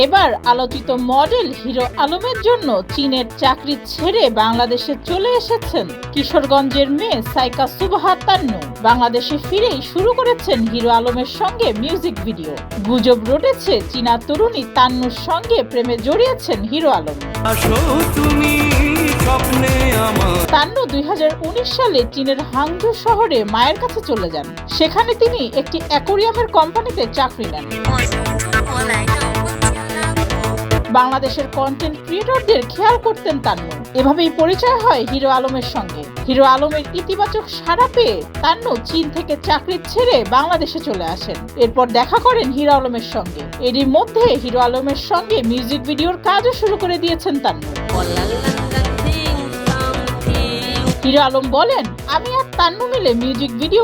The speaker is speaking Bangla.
এবার আলোচিত মডেল হিরো আলমের জন্য চীনের চাকরি ছেড়ে বাংলাদেশে চলে এসেছেন কিশোরগঞ্জের মেয়ে সাইকা সুবহা তান্নু। বাংলাদেশে ফিরেই শুরু করেছেন হিরো আলমের সঙ্গে মিউজিক ভিডিও। গুজব রটেছে চীনা তরুণী তান্নুর সঙ্গে প্রেমে জড়িয়েছেন হিরো আলম। তান্নু 2019 সালে চীনের হাংজু শহরে মায়ের কাছে চলে যান। সেখানে তিনি একটি অ্যাকোরিয়ামের কোম্পানিতে চাকরি নেন। বাংলাদেশের কন্টেন্ট ক্রিয়েটরদের খেয়াল করতেন তান্নু। এভাবেই পরিচয় হয় হিরো আলমের সঙ্গে। হিরো আলমের ইতিবাচক সাড়া পেয়ে তান্নু চীন থেকে চাকরি ছেড়ে বাংলাদেশে চলে আসেন। এরপর দেখা করেন হিরো আলমের সঙ্গে। এরই মধ্যে হিরো আলমের সঙ্গে মিউজিক ভিডিওর কাজও শুরু করে দিয়েছেন তান্নু। হিরো আলম বলেন, আমি আর তান্নু মিলে মিউজিক ভিডিও